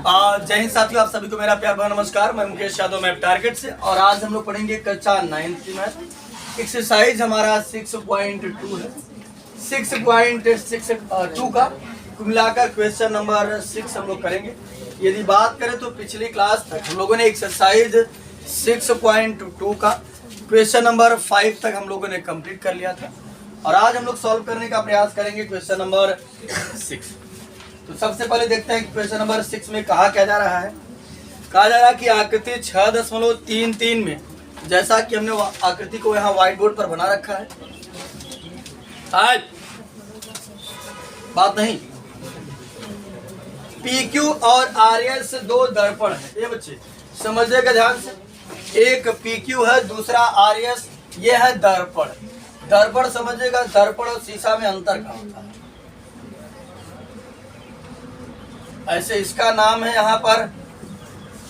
जय हिंद साथियों, आप सभी को मेरा प्यार भरा नमस्कार। मैं मुकेश यादव, मैप टारगेट से। और आज हम लोग पढ़ेंगे कक्षा 9 की मैथ। एक्सरसाइज हमारा 6.2 है। 6.2 का मिलाकर क्वेश्चन नंबर 6 हम लोग करेंगे। यदि बात करें तो पिछली क्लास तक हम लोगों ने एक्सरसाइज 6.2 का क्वेश्चन नंबर 5 तक हम लोगों ने कंप्लीट कर लिया था। और आज हम लोग सॉल्व करने का प्रयास करेंगे क्वेश्चन नंबर 6। तो सबसे पहले देखते हैं क्वेश्चन नंबर 6 में कहा क्या जा रहा है। कहा जा रहा है कि आकृति 6.33 में, जैसा कि हमने आकृति को यहाँ व्हाइट बोर्ड पर बना रखा है। आज बात नहीं, PQ और RS दो दर्पण है। ये बच्चे समझिएगा ध्यान से। एक PQ है, दूसरा RS। ये है दर्पण। दर्पण समझिएगा, दर्पण और शीशा में अंतर क्या होता है। ऐसे इसका नाम है यहाँ पर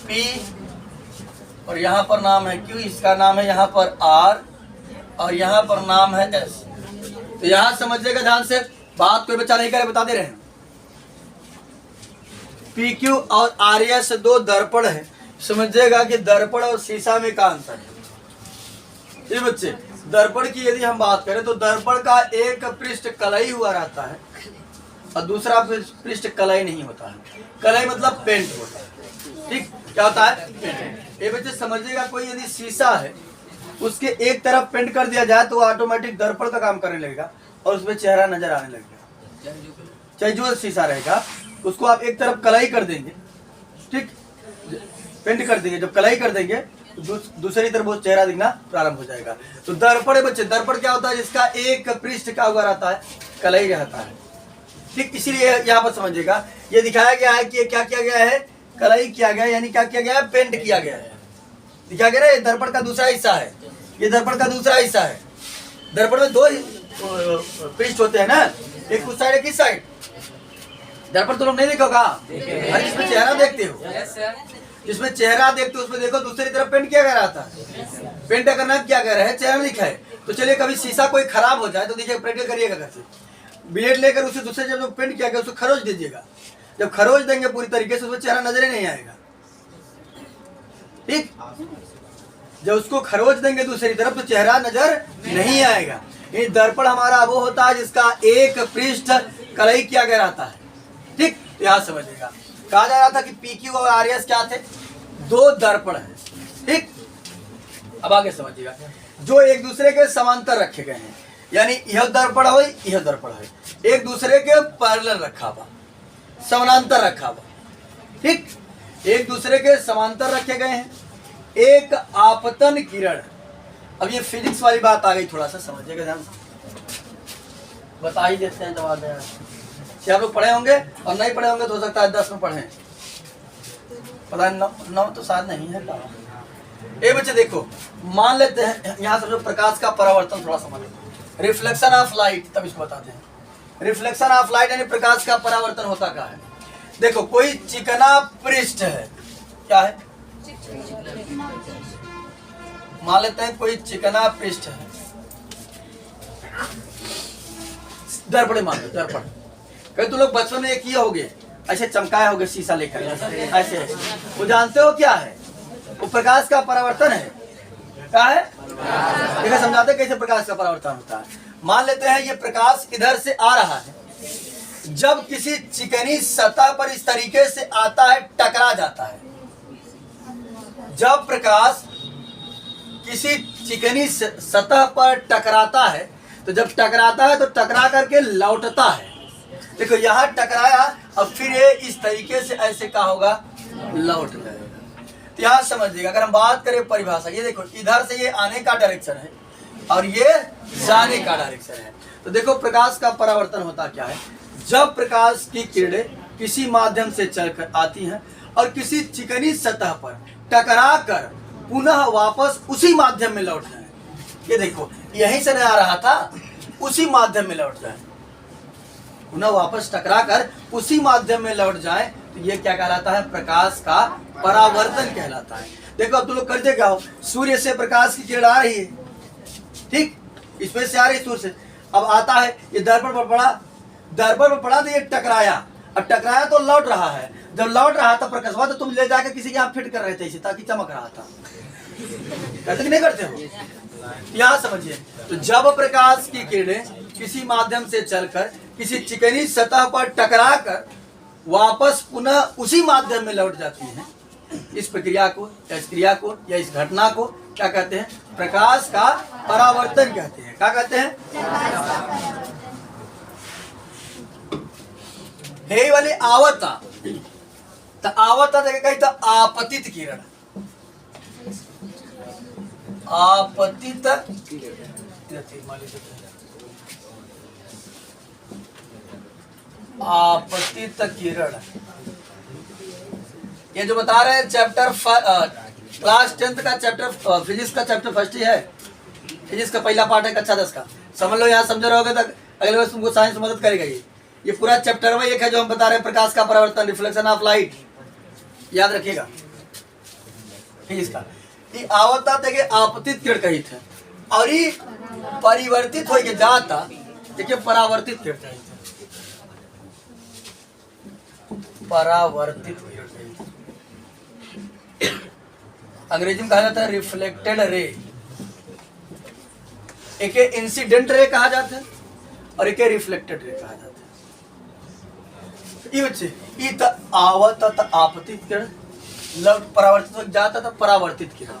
P और यहाँ पर नाम है Q। इसका नाम है यहाँ पर R और यहाँ पर नाम है S। तो यहाँ समझिएगा ध्यान से, बात कोई बच्चा नहीं करे, बता दे रहे हैं। PQ और RS दो दर्पण है। समझिएगा कि दर्पण और शीशा में क्या अंतर है। ये बच्चे दर्पण की यदि हम बात करें तो दर्पण का एक पृष्ठ कलई हुआ रहता है और दूसरा पृष्ठ कलई नहीं होता है। कलई मतलब पेंट होता है। ठीक, क्या होता है? पेंट। ये बच्चे समझिएगा, कोई यदि शीशा है उसके एक तरफ पेंट कर दिया जाए तो ऑटोमेटिक दर्पण का काम करने लगेगा और उसमें चेहरा नजर आने लगेगा। चाहे जो शीशा रहेगा उसको आप एक तरफ कलई कर देंगे, ठीक, पेंट कर देंगे। जब कलई कर देंगे तो दूसरी तरफ वो चेहरा दिखना प्रारंभ हो जाएगा। तो दर्पण बच्चे, दर्पण क्या होता है? जिसका एक पृष्ठ क्या हुआ रहता है? कलई रहता है। ठीक, इसीलिए यहाँ पर समझिएगा, ये दिखाया गया है कि ये क्या किया गया है? कलई किया गया है, यानी क्या किया गया है? पेंट किया गया है। दिखाया गया ना, ये दर्पण का दूसरा हिस्सा है। ये दर्पण का दूसरा हिस्सा है। दर्पण में दो पृष्ठ होते हैं ना, एक उस साइड एक इस साइड। दर्पण तो लोग नहीं देखोगा, अरे इसमें चेहरा देखते हो, जिसमें चेहरा देखते हो उसमें देखो दूसरी तरफ पेंट किया गया रहता है। पेंट करना क्या कह रहा है? चेहरा लिखा है। तो चलिए, कभी शीशा कोई खराब हो जाए तो देखिए, प्रैक्टिकल करिएगा घर से। ब्लेड लेकर उसे दूसरे जब पेंट किया गया उसको खरोच दीजिएगा। जब खरोच देंगे पूरी तरीके से उसमें चेहरा नजर ही नहीं आएगा। ठीक, जब उसको खरोच देंगे दूसरी तरफ तो चेहरा नजर नहीं आएगा। ये दर्पण हमारा वो होता है जिसका एक पृष्ठ कलई किया गया रहता है। ठीक, यहाँ समझिएगा। कहा जा रहा था कि PQ और RS क्या थे? दो दर्पण है। ठीक, अब आगे समझिएगा, जो एक दूसरे के समांतर रखे गए हैं, यानी यह दर्पण हो, यह दर्पण है, एक दूसरे के पैरेलल रखा हुआ, समानांतर रखा हुआ। ठीक, एक दूसरे के समांतर रखे गए हैं। एक आपतन किरण। अब ये फिजिक्स वाली बात आ गई, थोड़ा सा समझिएगा ध्यान से। बता ही देते हैं, जवाब दें। क्या आप लोग पढ़े होंगे? और नहीं पढ़े होंगे तो हो सकता है 10 में पढ़े, पता नहीं 9 तो शायद नहीं है। ए बच्चे देखो, मान लेते हैं यहाँ समझो प्रकाश का परावर्तन, थोड़ा समझ, रिफ्लेक्शन ऑफ लाइट, तब इसको बताते हैं। रिफ्लेक्शन ऑफ लाइट यानी प्रकाश का परावर्तन होता क्या है? देखो, कोई चिकना पृष्ठ है। क्या है? मान लेते हैं कोई चिकना पृष्ठ है। दर्पण मान लो, दर्पण। कई तो लोग बचपन में किए होगे, ऐसे चमकाए होगे शीशा लेकर, ऐसे। वो जानते हो क्या है? वो प्रकाश का परावर्तन है। क्या है? देखा, समझाते कैसे प्रकाश का परावर्तन होता है। मान लेते हैं ये प्रकाश इधर से आ रहा है, जब किसी चिकनी सतह पर इस तरीके से आता है, टकरा जाता है। जब प्रकाश किसी चिकनी सतह पर टकराता है, तो जब टकराता है तो टकरा करके लौटता है। देखो, यहाँ टकराया, अब फिर ये इस तरीके से ऐसे क्या होगा? लौट जाएगा। तो यहाँ समझिएगा, अगर हम बात करें परिभाषा, ये देखो, इधर से ये आने का डायरेक्शन है और ये जाने का डायरेक्शन है। तो देखो, प्रकाश का परावर्तन होता क्या है? जब प्रकाश की किरणें किसी माध्यम से चलकर आती हैं और किसी चिकनी सतह पर टकरा कर पुनः वापस उसी माध्यम में लौट जाए। ये देखो, यहीं से नहीं आ रहा था, उसी माध्यम में लौट जाए, पुनः वापस टकरा कर उसी माध्यम में लौट जाए, तो ये क्या कहलाता है? प्रकाश का परावर्तन कहलाता है। देखो, अब तुम लोग करते क्या हो? सूर्य से प्रकाश की किरण आ रही है, ठीक, इसमें से आ रही सूर्य से, अब आता है, ये दर्पण पर पड़ा, दर्पण पर पड़ा तो ये टकराया, और टकराया तो लौट रहा है, जब लौट रहा था प्रकाशवा तो तुम ले जाकर किसी के यहाँ फिट कर रहे थे इसे, ताकि चमक रहा था। करते कि नहीं करते हो? यहाँ समझिए, तो जब प्रकाश की किरणें किसी माध्यम से चलकर किसी चिकनी सतह पर टकरा कर वापस पुनः उसी माध्यम में लौट जाती है, इस प्रक्रिया को या इस क्रिया को या इस घटना को क्या कहते हैं? प्रकाश का परावर्तन कहते हैं। क्या कहते हैं? हे वाली आवता, तो आवता देखे कहीं तो आपतित किरण, आपतित आपतित किरण। ये जो बता रहे हैं चैप्टर क्लास 10th का चैप्टर फिजिक्स का चैप्टर फर्स्ट ही है, फिजिक्स का पहला पार्ट है कक्षा 10 का। समझ लो, यहाँ समझ रहोगे तो अगले वर्ष तुमको साइंस मदद करेगा। ये पूरा चैप्टर में एक है जो हम बता रहे हैं, प्रकाश का परावर्तन, रिफ्लेक्शन ऑफ लाइट, याद रखिएगा फिजिक्स का। ये आवता था कि आपतित किरण कही थे, और ये परिवर्तित हो के जाता देखिए परावर्तित किरण कही थे, परावर्तित किरण कही थे। अंग्रेजी में कहा जाता है रिफ्लेक्टेड रे। एक इंसिडेंट रे कहा जाता है और एक रिफ्लेक्टेड रे कहा जाता है। ये बच्चे ये तो आवता था आपतित किरण, परावर्तित हो जाता था परावर्तित किरण।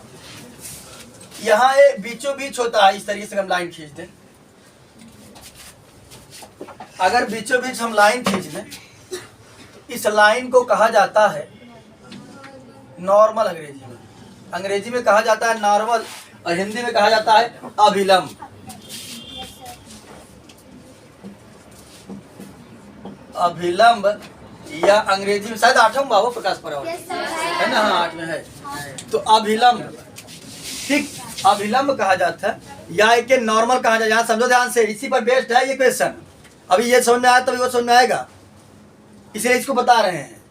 यहाँ ये बीचों बीच होता है, इस तरीके से हम लाइन खींच दें। अगर बीचों बीच हम लाइन खींच लें, इस लाइन को कहा जाता है नॉर्मल। अंग्रेजी में कहा जाता है नॉर्मल, और हिंदी में कहा जाता है अभिलंब। अभिलंब या अंग्रेजी में शायद 8वां भाव प्रकाश परावर्तन है ना? हाँ 8 में है। तो अभिलंब, ठीक, अभिलंब कहा जाता है या एक नॉर्मल कहा जाता है। यहाँ समझो ध्यान से, इसी पर बेस्ड है ये क्वेश्चन। अभी ये समझ में आया तभी वो समझ में आएगा, इसलिए इसको बता रहे हैं।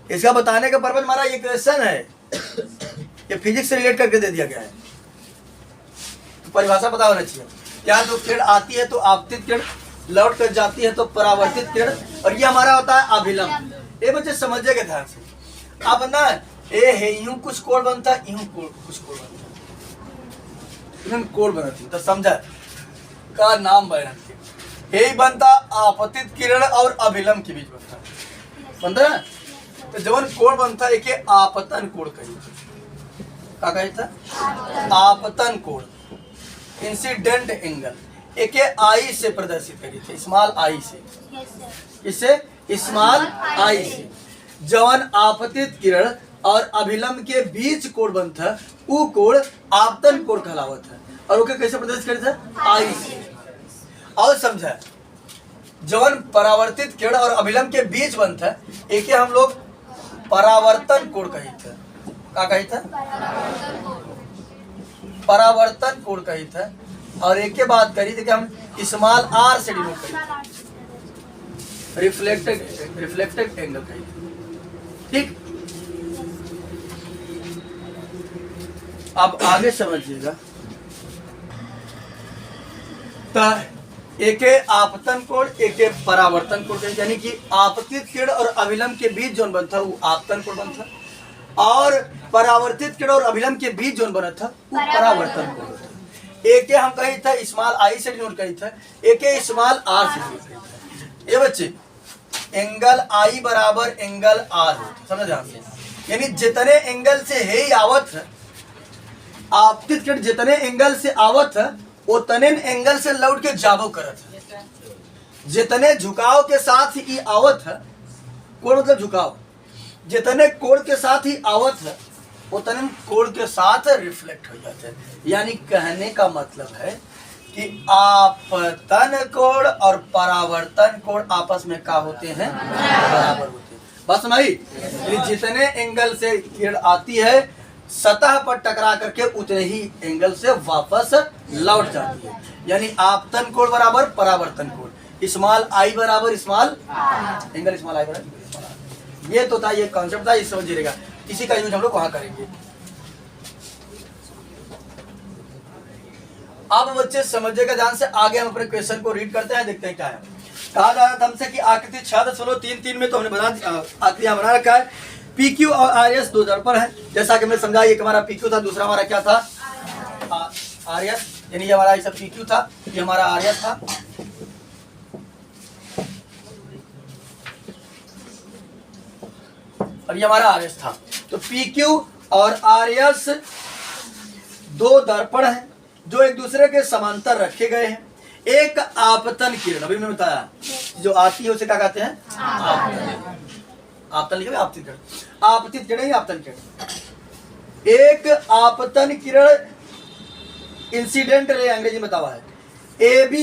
इसका बताने का पर्पज हमारा ये क्वेश्चन है, ये फिजिक्स से रिलेट करके दे दिया गया है, तो परिभाषा पता होना चाहिए। यहाँ जो किरण आती है तो आपतित किरण, लौट कर जाती है तो परावर्तित किरण, और ये हमारा होता है अभिलंब। ये बच्चे समझिएगा ध्यान से। अब ना ए है यूं कुछ कोण बनता, यूं कुछ कोण बनता, कोण बनती तो समझा का नाम बनती। यही बनता आपतित किरण और अभिलंब के बीच बनता है। तो जवन कोण बनता है एक आपतन कोण कही, क्या कहता? आपतन कोण, इंसिडेंट एंगल, एक आई से प्रदर्शित करी थे, स्मॉल आई से। इसे स्मॉल आई से जवन आपतित किरण और अभिलंब के बीच कोण बनता है, वो कोण आपतन कोण कहलावत है। और ओके कैसे प्रदर्शित करी थे? आई से। और समझा, जवन परावर्तित किरण और अभिलंब के बीच बनता है, एक हम लोग परावर्तन कोण कही थे। क्या कही था? परावर्तन कोण कही था। और एक के बात करी थी कि हम स्मॉल आर से डिनोट करी, रिफ्लेक्टेड एंगल कही थी। ठीक, अब आगे समझिएगा। तो एक आपतन कोण, एक परावर्तन कोण, यानी कि आपतित किरण और अभिलंब के बीच जोन बनता वो आपतन कोण बनता, और परावर्तित किरण और अभिलंब के बीच जोन बना था वो परावर्तन कोण। एक हम कही था स्मॉल आई से डिनोट कही था, एक स्मॉल आर से डिनोट कही था। ये बच्चे एंगल आई बराबर एंगल आर होता, समझ ध्यान से। यानी जितने एंगल से है आवत है, आपतित किरण जितने एंगल से आवत है उतने एंगल से लौट के जाबो करत है। जितने झुकाव के साथ ही आवत है, कोण मतलब झुकाव, जितने कोण के साथ ही आवत है उतने कोण के साथ रिफ्लेक्ट हो जाते हैं। यानी कहने का मतलब है कि आपतन कोण और परावर्तन कोण आपस में क्या होते हैं? बराबर होते हैं। बस सुनाई, जितने एंगल से किरण आती है सतह पर टकरा करके उतने ही एंगल से वापस लौट जाती है। यानी आपतन कोण बराबर परावर्तन कोण, स्मॉल आई बराबर स्मॉल एंगल, स्मॉल आई बराबर। ये तो था, ये कॉन्सेप्ट था, ये समझिएगा। इसी का यूज हम लोग वहां करेंगे। अब बच्चे समझिएगा ध्यान से। आगे हम अपने क्वेश्चन को रीड करते हैं, देखते हैं क्या है। कहा जा रहा था हमसे कि आकृति 6.33 में तो हमने बना आकृति यहाँ बना रखा है। PQ और RS दो दर्पण है, जैसा कि मैं समझा। एक हमारा PQ था, दूसरा हमारा क्या था, RS, यानी ये हमारा सब PQ था, ये हमारा RS था। और ये हमारा RS था। तो PQ और RS दो दर्पण हैं जो एक दूसरे के समांतर रखे गए हैं। एक आपतन किरण, अभी मैंने बताया जो आती है उसे क्या कहते हैं, आपतन लिखे, आपतित किरण, आपतित किरण, आपतन किरण। एक आपतन किरण इंसिडेंट रे अंग्रेजी में बतावा है। AB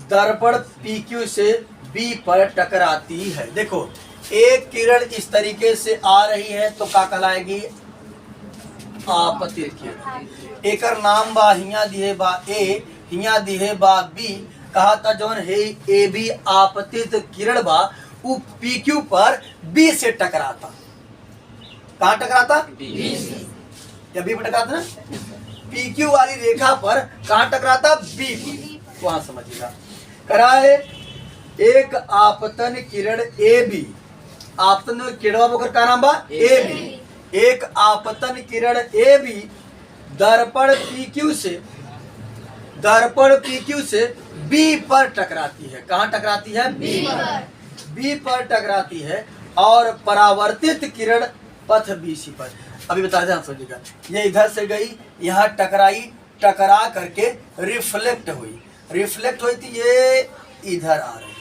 दर्पण PQ से B पर टकराती है। देखो एक किरण इस तरीके से आ रही है तो क्या कहलाएगी, आपतित किरण। एकर नाम बा हिया दिहे बा A, हिया दिहे बा B। कहा था जौन है AB आपतित किरण बा वो PQ पर B से टकराता। कहाँ टकराता, B से, या B पर टकराता ना, PQ वाली रेखा पर कहाँ टकराता, B पर, वहां समझिएगा। कराए एक आपतन किरण AB, आपतन किरण होकर का नाम बा AB। एक आपतन किरण AB दर्पण PQ से B पर टकराती है। कहाँ टकराती है, B पर टकराती है। और परावर्तित किरण पथ BC पर, अभी बता दें, आप समझिएगा। ये इधर से गई, यहाँ टकराई, टकरा करके रिफ्लेक्ट हुई, रिफ्लेक्ट हुई थी, ये इधर आ रही है।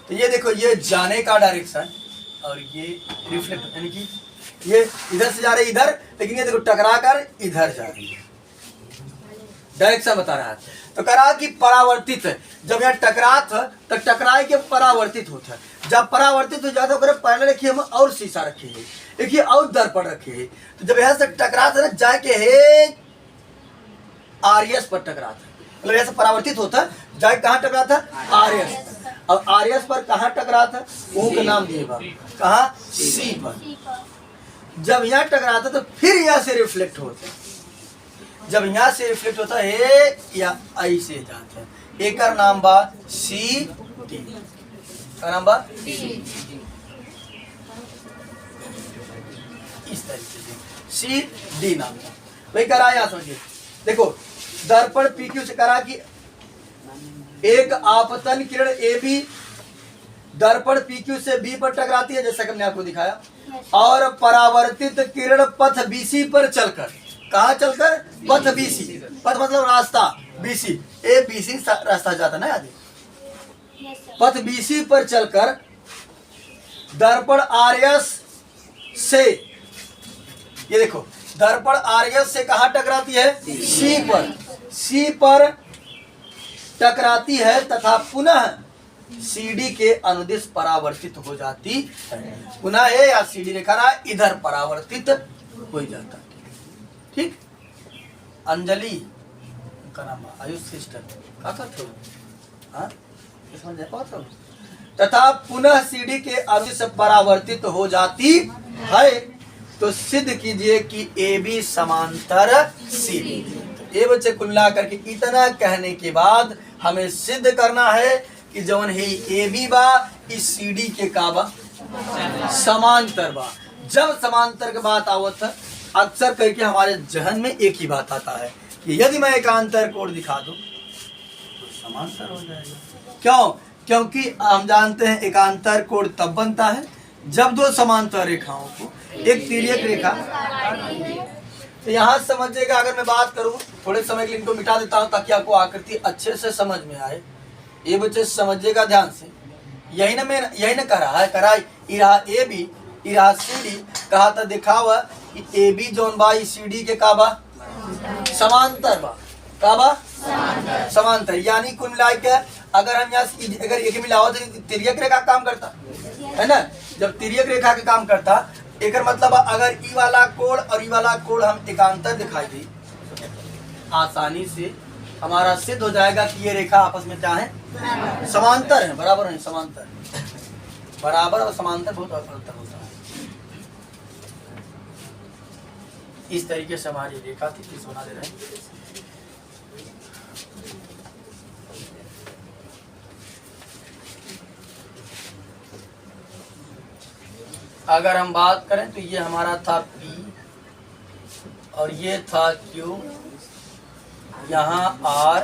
तो ये देखो, ये जाने का डायरेक्शन और ये रिफ्लेक्ट, यानी कि ये इधर से जा रही इधर, लेकिन ये देखो टकरा कर इधर जा रही है, डायरेक्शन बता रहा है। तो करा कि परावर्तित है, जब यहाँ टकरा था तो टकराए के परावर्तित होता है। जब परावर्तित हो जाता है, पहले रखिए हम और शीशा रखे है, देखिए और दर्पण रखे है। तो जब यहाँ से टकरा था ना, जाके है RS पर टकरा था, मतलब यहाँ से परावर्तित होता है, जाके कहाँ टकरा था, RS। अब RS पर कहाँ टकरा था, वो का नाम दिए बा, कहाँ, C पर। जब यहाँ टकरा था तो फिर यहाँ से रिफ्लेक्ट होता है। जब यहाँ से रिफ्लेक्ट होता है या ऐसे जाता है, एक नाम बा CD, का नाम बा इस तरीके से CD नाम का वही करा। यहाँ समझिए, देखो दर्पण PQ से करा कि एक आपतन किरण AB दर्पण PQ से B पर टकराती है, जैसा कि हमने आपको दिखाया। और परावर्तित किरण पथ BC पर चलकर, कहाँ चलकर, पथ BC, पथ मतलब रास्ता, BC, ABC रास्ता जाता ना आदि, पथ BC पर चलकर दर्पण RS से, ये देखो दर्पण RS से कहाँ टकराती है, C पर टकराती है तथा पुनः CD के अनुदिश परावर्तित हो जाती है। पुनः है या CD रेखा इधर परावर्तित हो जाता है। ठीक, अंजलि का नाम आयुष सिस्टर का करते हो, हाँ समझ पाते हो। तथा पुनः CD के अनुदिश परावर्तित हो जाती है, तो सिद्ध कीजिए कि AB समांतर CD। ये बच्चे कुल मिला करके इतना कहने के बाद हमें सिद्ध करना है कि जवन है AB बा इस CD के का बा, समांतर बा। जब समांतर के बात आवत है, अक्सर करके हमारे जहन में एक ही बात आता है कि यदि मैं एकांतर कोण दिखा दूं तो समांतर हो जाएगा। क्यों? क्योंकि हम जानते हैं एकांतर कोण तब बनता है जब दो समांतर रेखाओं को एक तिर्यक रेखा। तो यहाँ समझिएगा, अगर मैं बात करूं थोड़े समय के लिए इनको मिटा देता हूं ताकि आपको आकृति अच्छे से समझ में आए। ये बच्चे समझिएगा ध्यान से, यही ना कर रहा है, करा इरा AB इरा CD, कहा था दिखावा कि AB जोन बा CD के का बा, समांतर बा, का बा, समांतर। यानी कुल मिला के अगर हम यहाँ अगर एक मिलाओ तो तिर्यक रेखा काम करता है ना। जब तिर्यक रेखा के काम करता, एक मतलब अगर ई वाला कोण और ई वाला कोण हम एकांतर दिखाई दी, आसानी से हमारा सिद्ध हो जाएगा कि ये रेखा आपस में क्या है, समांतर है, बराबर है, समांतर। बराबर और समांतर बहुत अंतर होता है। इस तरीके से हमारी रेखा थी, किस बना दे रहे हैं। अगर हम बात करें तो ये हमारा था P और ये था Q, यहाँ R,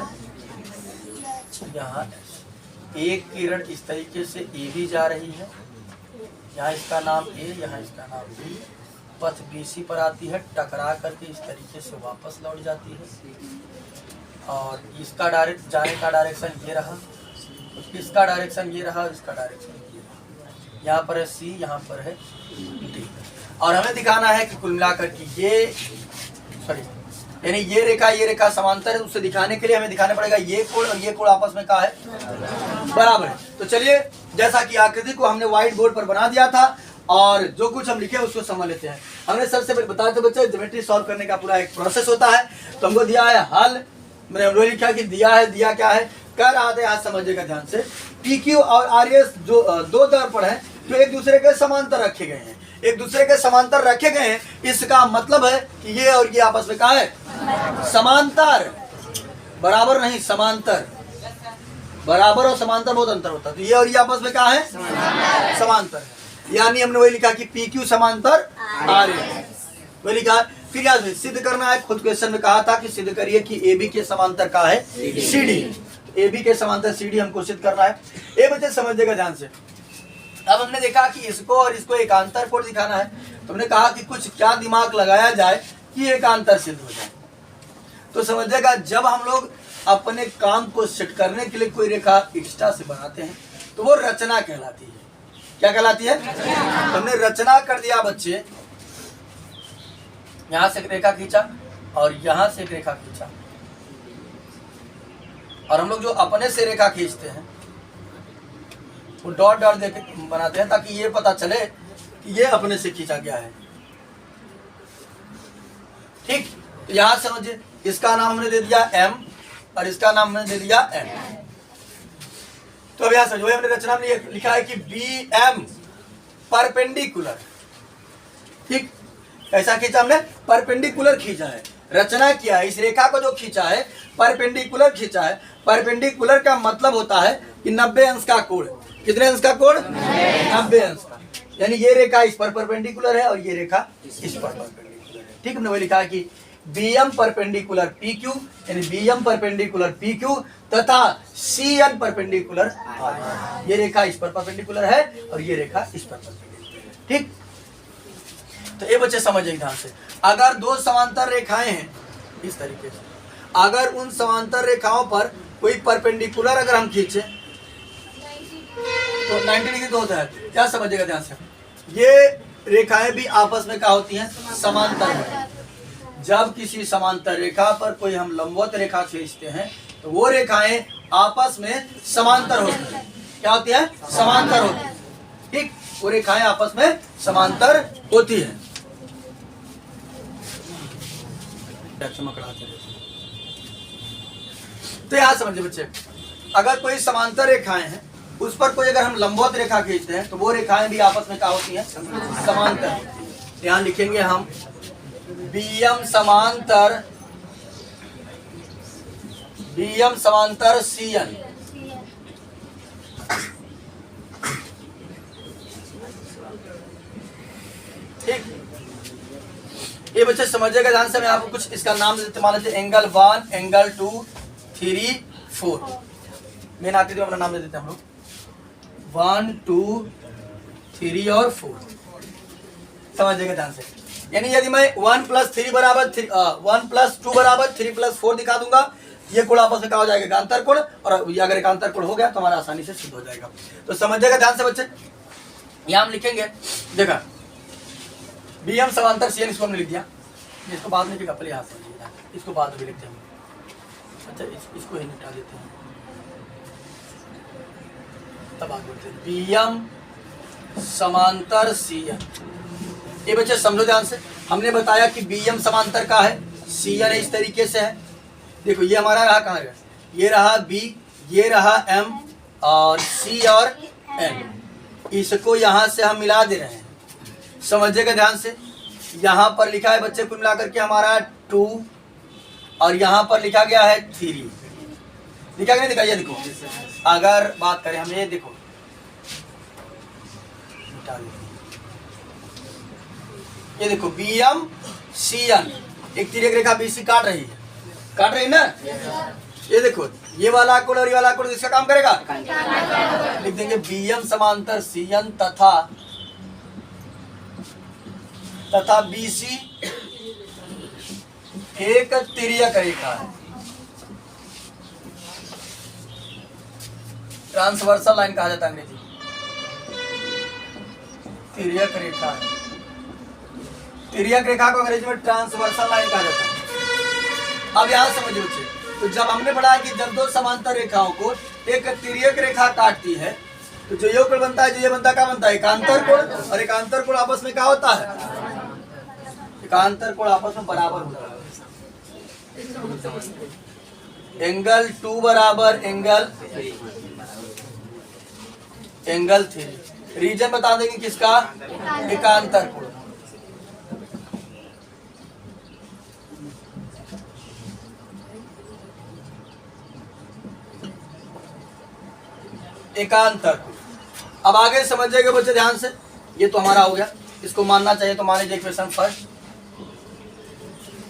यहाँ S। एक किरण इस तरीके से A भी जा रही है, यहाँ इसका नाम A, यहाँ इसका नाम B, पथ BC पर आती है, टकरा करके इस तरीके से वापस लौट जाती है। और इसका डायरेक्ट जाने का डायरेक्शन ये रहा, इसका डायरेक्शन ये रहा, इसका डायरेक्शन ये रहा। यहाँ पर है C, यहाँ पर है D। और हमें दिखाना है कि कुल मिलाकर कि ये यानी ये रेखा समांतर है। उससे दिखाने के लिए हमें दिखाना पड़ेगा ये कोण और ये कोण आपस में क्या है, बराबर है। तो चलिए, जैसा कि आकृति को हमने व्हाइट बोर्ड पर बना दिया था और जो कुछ हम लिखे उसको समझ लेते हैं। हमने सबसे पहले बताया था बच्चे, ज्योमेट्री सॉल्व करने का पूरा एक प्रोसेस होता है। तो हमको दिया है हल, मैंने हम लोग लिखा कि दिया क्या है, कर आते आज समझिएगा ध्यान से। PQ और RS जो दो दर्पण है जो एक दूसरे के समांतर रखे गए हैं, एक दूसरे के समांतर रखे गए हैं, इसका मतलब है कि ये और ये आपस में क्या है, समांतर, बराबर नहीं, समांतर। बराबर और समांतर बहुत अंतर होता है। तो ये और ये आपस में क्या है, समांतर है। यानी हमने वही लिखा कि PQ समांतर RS, वही लिखा। फिर याद सिद्ध करना है, खुद क्वेश्चन में कहा था कि सिद्ध करिए कि AB के समांतर का है CD, AB के समांतर CD हमको सिद्ध करना है। ये बच्चे समझिएगा ध्यान से। अब हमने देखा कि इसको और इसको एकांतर कोण दिखाना है, तो हमने कहा कि कुछ क्या दिमाग लगाया जाए कि एकांतर सिद्ध हो जाए। तो समझिएगा, जब हम लोग अपने काम को सेट करने के लिए कोई रेखा एक्स्ट्रा से बनाते हैं तो वो रचना कहलाती है। क्या कहलाती है? तो हमने रचना कर दिया बच्चे, यहां से एक रेखा खींचा और यहां से एक रेखा खींचा, और हम लोग जो अपने से रेखा खींचते हैं वो डॉट डॉट देके बनाते हैं ताकि ये पता चले कि ये अपने से खींचा गया है। ठीक, तो यहां समझिए, इसका नाम हमने दे दिया M और इसका नाम हमने दे दिया N। तो अब यहां समझो, हमने रचना में लिखा है कि BM परपेंडिकुलर। ठीक, कैसा खींचा हमने, परपेंडिकुलर खींचा है। रचना किया है, इस रेखा को जो खींचा है परपेंडिकुलर खींचा है। परपेंडिकुलर का मतलब होता है कि 90 अंश का कोण। कितने अंश का कोण? 90 अंश का। यानी ये रेखा इस पर परपेंडिकुलर है और ये रेखा इस पर परपेंडिकुलर है। ठीक, हमने वही लिखा है कि BM परपेंडिकुलर PQ, यानी BM परपेंडिकुलर PQ तथा CN परपेंडिकुलर R। ये रेखा इस पर परपेंडिकुलर है और ये रेखा इस पर परपेंडिकुलर है। ठीक, तो ये बच्चे समझिए ध्यान से। अगर दो समांतर रेखाएं हैं इस तरीके से, अगर उन समांतर रेखाओं पर कोई परपेंडिकुलर अगर हम खींचे तो 90 डिग्री तो होता है। क्या समझिएगा ध्यान से, ये रेखाएं भी आपस में क्या होती हैं, समांतर है। जब किसी समांतर रेखा पर कोई हम लंबवत रेखा खींचते हैं तो वो रेखाएं आपस में समांतर होती हैं। क्या होती है? समांतर होती है। ठीक, वो रेखाएं आपस में समांतर होती है। तो यहां समझिए बच्चे, अगर कोई समांतर रेखाएं हैं उस पर कोई अगर हम लंबवत रेखा खींचते हैं तो वो रेखाएं भी आपस में क्या होती हैं, समांतर। यहां लिखेंगे हम BM समांतर CN। ठीक, ये बच्चे समझिएगा ध्यान से। मैं आपको कुछ इसका नाम देते, मान लीजिए एंगल 1, एंगल 2, 3, 4। मेन आकृति में अपना नाम दे देते हैं हम लोग 1, 2, 3 और 4। समझिएगा ध्यान से। यानी यदि मैं 1 + 3 बराबर 1 + 2 बराबर 3 + 4 दिखा दूंगा, ये कोण आपस में क्या हो जाएगा, एकांतर कोण। और ये अगर एकांतर कोण हो गया तो हमारा आसानी से सिद्ध हो जाएगा। तो समझिएगा ध्यान से बच्चे, यहां हम लिखेंगे, देखा BM समांतर CN, इसको हमने लिख दिया। इसको बाद में लिखा, पहले यहाँ समझिएगा, इसको बाद में लिखते हैं। अच्छा, इसको ही निपटा देते हैं, तब आगे बढ़ते हैं। BM समांतर CN। ये बच्चे समझो ध्यान से, हमने बताया कि BM समांतर का है, CN इस तरीके से है। देखो ये हमारा रहा, कहाँ गया, ये रहा B, ये रहा M और C और N। इसको यहाँ से हम मिला दे रहे हैं। समझिएगा ध्यान से, यहाँ पर लिखा है बच्चे कुल मिलाकर के हमारा 2 और यहाँ पर लिखा गया है 3। लिखा नहीं दिखाइए, देखो अगर बात करें हम, ये देखो ये देखो BM CN, एक तिर्यक रेखा BC काट रही है ना। ये देखो ये वाला कोण और ये वाला कोण इसका काम करेगा, लिख देंगे BM समांतर CN तथा BC एक तिर्यक रेखा है, ट्रांसवर्सल लाइन कहा जाता है अंग्रेजी, तिर्यक रेखा है। तिर्यक रेखा को अंग्रेजी में ट्रांसवर्सल लाइन कहा जाता है। अब यहां समझिए बच्चे, तो जब हमने पढ़ा कि जब दो समांतर रेखाओं को एक तिर्यक रेखा काटती है तो जो योग बनता है, जो ये बनता क्या बनता है, एकांतर कोण, और एकांतर कोण आपस में क्या होता है, एकांतर कोण आपस में बराबर होता है। एंगल 2 बराबर एंगल 3। रीजन बता देंगे किसका, एकांतर कोण। एकांतर। अब आगे समझिएगा बच्चे ध्यान से, ये तो हमारा हो गया, इसको मानना चाहिए तो मान लीजिए क्वेश्चन फर्स्ट।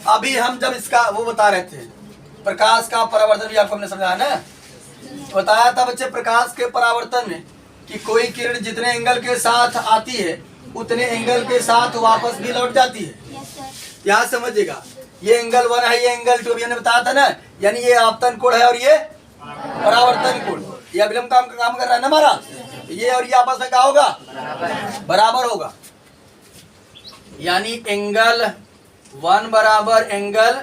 अभी हम जब इसका वो बता रहे थे, प्रकाश का परावर्तन भी आपको हमने समझाया ना, बताया था बच्चे प्रकाश के परावर्तन में कि कोई किरण जितने एंगल के साथ आती है उतने एंगल के साथ वापस भी लौट जाती है। यहाँ समझिएगा, ये एंगल 1 है, ये एंगल 2 मैंने बताया था ना, यानी ये आपतन कोण है और ये परावर्तन कोण, ये अभिलंब काम कर रहा है ना हमारा, ये और ये आपस में क्या होगा, बराबर होगा। यानी एंगल 1 बराबर एंगल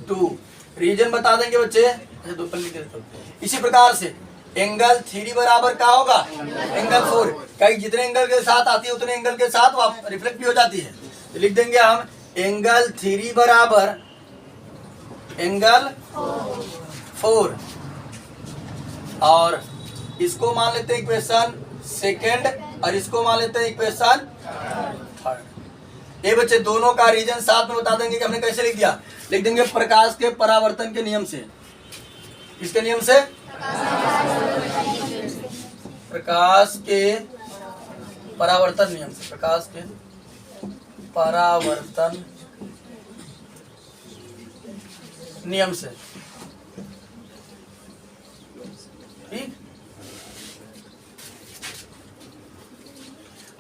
2। रीजन बता देंगे बच्चे, दो पल्ली देता हूं। इसी प्रकार से एंगल 3 बराबर क्या होगा, एंगल 4। कहीं जितने एंगल के साथ आती है उतने एंगल के साथ रिफ्लेक्ट भी हो जाती है, तो लिख देंगे हम एंगल 3 बराबर एंगल 4। और इसको मान लेते हैं इक्वेशन सेकेंड और इसको मान लेते हैं इक्वेशन थर्ड। ये बच्चे दोनों का रीजन साथ में बता देंगे कि हमने कैसे लिख दिया, लिख देंगे प्रकाश के परावर्तन के नियम से। किसके नियम से, प्रकाश के परावर्तन नियम से, प्रकाश के परावर्तन नियम से। ठीक,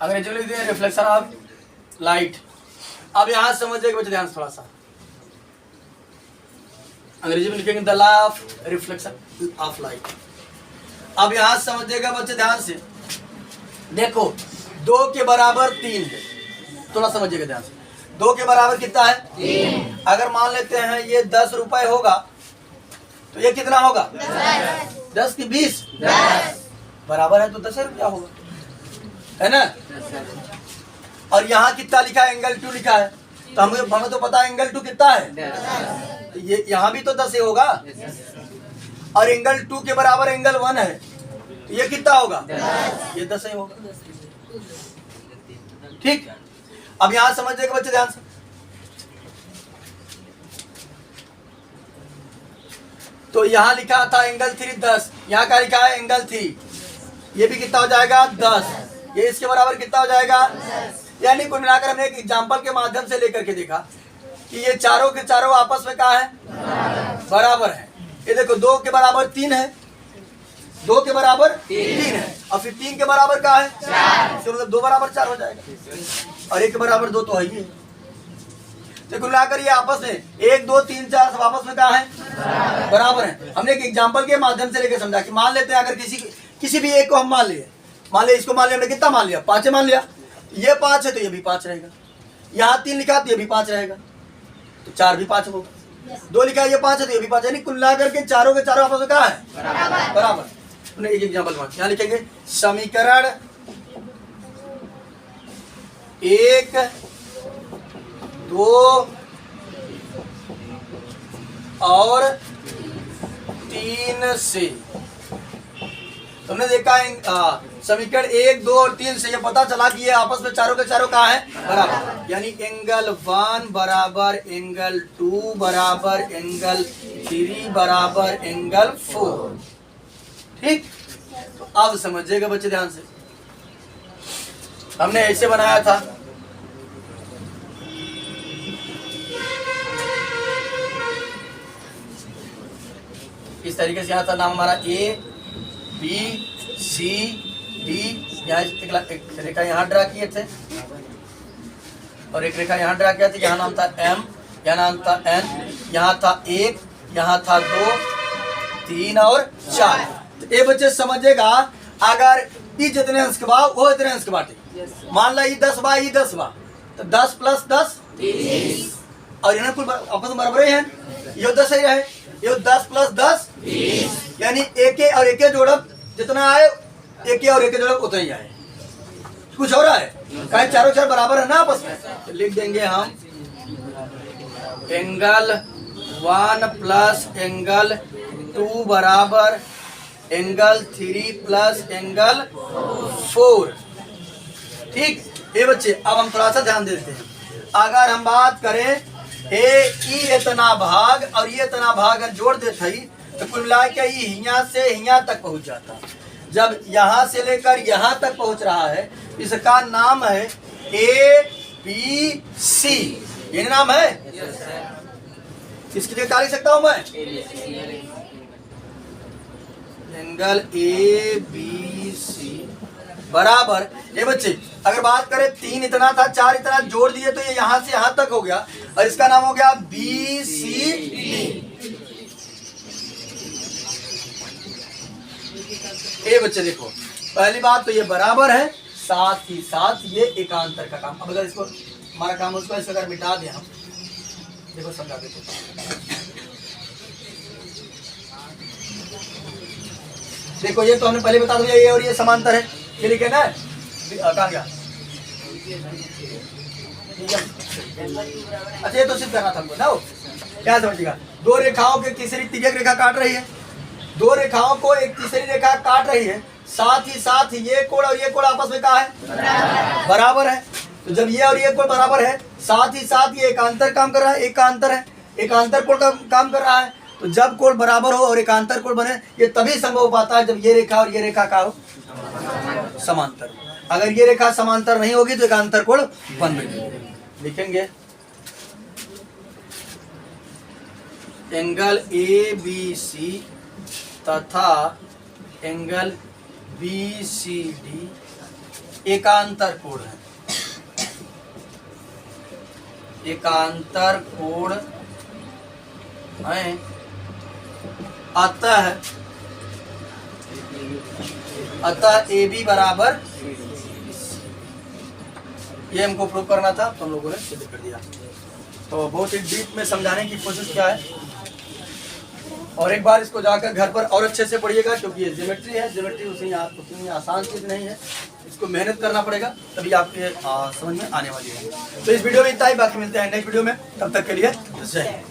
अंग्रेजी में लिख दिया रिफ्लेक्शन ऑफ लाइट। अब यहां समझिएगा बच्चे ध्यान से थोड़ा सा, अंग्रेजी में लिखेंगे the law of reflection of light. अब यहां समझिएगा बच्चे ध्यान से, देखो 2 के बराबर 3 है, थोड़ा समझिएगा ध्यान से, 2 के बराबर कितना है, 3। अगर मान लेते हैं ये 10 रुपए होगा तो ये कितना होगा, 10 की 20 बराबर है तो 10 रुपया होगा, है ना। और यहाँ कितना लिखा है, एंगल 2 लिखा है, तो हमें तो पता है एंगल 2 कितना है, तो ये यहाँ भी तो 10 ही होगा। और एंगल 2 के बराबर एंगल 1 है, तो ये कितना होगा, ये 10 ही होगा। ठीक, अब यहाँ समझिएगा बच्चे ध्यान से, तो यहाँ लिखा था एंगल 3 10, यहाँ का लिखा है एंगल 3, ये भी कितना हो जाएगा 10, ये इसके बराबर कितना हो जाएगा। यानी कुल मिलाकर हमने एक एग्जांपल के माध्यम से लेकर के देखा कि ये चारों के चारों आपस में क्या है, बराबर है। ये देखो 2 के बराबर 3 है, 2 के बराबर 3 है, और फिर 3 के बराबर क्या है, 4, तो मतलब 2 बराबर 4 हो जाएगा, और 1 के बराबर 2 तो है ही। तो कुल मिलाकर ये आपस में 1 2 3 4 सब आपस में क्या है, बराबर है। हमने एक एग्जांपल के माध्यम से लेकर समझा कि मान लेते हैं अगर किसी भी एक को हम मान लिए, इसको मान लिया, हमने कितना मान लिया, 5 मान लिया, ये 5 है तो ये भी 5 रहेगा, यहाँ 3 लिखा तो ये भी 5 रहेगा, तो 4 भी 5 होगा, 2 लिखा है ये 5 है तो ये भी 5, यानी कुल मिलाकर के चारों के चारों आपस में क्या है, बराबर। एक एग्जांपल यहाँ लिखेंगे, समीकरण 1 2 और 3 से तुमने देखा समीकरण 1 2 और 3 से ये पता चला कि ये आपस में चारों के चारों का है बराबर, यानी एंगल 1 बराबर एंगल 2 बराबर एंगल 3 बराबर एंगल 4। ठीक, तो अब समझिएगा बच्चे ध्यान से, हमने ऐसे बनाया था इस तरीके से यहाँ था नाम हमारा ए बी सी डी, यहाँ एक रेखा यहाँ ड्रा किए थे और एक रेखा यहाँ ड्रा किया था। यहाँ नाम था एम, यहाँ नाम था एन, यहाँ था 1, यहाँ था 2, 3 और 4। तो ये बच्चे समझेगा अगर ई जितने अंश के बा वो इतने अंश के बाटे। मान ला ई 10 बा ई 10 बा तो 10 + 10 20 और इन्हें कुल आपस में बराबर ही है, ये 10 ही है, ये 10 + 10 20 यानी एक और एक जोड़ब जितना आए एक और एक जोड़ब उतना ही आए। कुछ हो रहा है कहीं चारों चार बराबर है ना आपस में, तो लिख देंगे हम एंगल 1 प्लस एंगल 2 बराबर एंगल 3 प्लस एंगल 4। ठीक ये बच्चे अब हम थोड़ा सा ध्यान देते हैं। अगर हम बात करें ई इतना भाग और ये इतना भाग अगर जोड़ देते ही तो कुल मिला के यहाँ से यहाँ तक पहुंच जाता। जब यहाँ से लेकर यहाँ तक पहुंच रहा है इसका नाम है ए बी सी, ये नाम है। इसकी जगह क्या लिख सकता हूं मैं, एंगल ए बी सी बराबर। ये बच्चे अगर बात करें 3 इतना था 4 इतना जोड़ दिए तो ये यहाँ से यहाँ तक हो गया और इसका नाम हो गया बी सी डी। ये बच्चे देखो पहली बात तो ये बराबर है, साथ ही साथ ये एकांतर का काम। अब अगर इसको हमारा काम उसको ऐसे अगर मिटा दें हम, देखो समझा देते। देखो ये तो हमने पहले बता दिया, ये और ये समांतर है, ये लिखे ना कहा गया। अच्छा ये तो सिर्फ करना था हमको ना, क्या समझिएगा। दो रेखाओं की तीसरी तिर्यक रेखा काट रही है, दो रेखाओं को एक तीसरी रेखा काट रही है, साथ ही साथ ये कोण और ये कोण आपस में क्या है, बराबर है। तो जब ये और ये कोण बराबर है साथ ही साथ ये एकांतर काम कर रहा है, एकांतर है, एकांतर कोण का काम कर रहा है। तो जब कोण बराबर हो और एकांतर कोण बने ये तभी संभव हो पाता है जब ये रेखा और ये रेखा का हो समांतर। अगर ये रेखा समांतर नहीं होगी तो एकांतर कोण बन नहीं। लिखेंगे एंगल ए बी सी तथा एंगल बी सी डी एकांतर कोण है, एकांतर कोण है। अतः ए बी बराबर, ये हमको प्रूव करना था तो हम लोगों ने सिद्ध कर दिया। तो बहुत ही डीप में समझाने की कोशिश किया है और एक बार इसको जाकर घर पर और अच्छे से पढ़िएगा क्योंकि ये ज्योमेट्री है, ज्योमेट्री उतनी आसान चीज नहीं है, इसको मेहनत करना पड़ेगा तभी आपके समझ में आने वाली है। तो इस वीडियो में इतना ही, बाकी मिलते हैं नेक्स्ट वीडियो में, तब तक के लिए जय हिंद।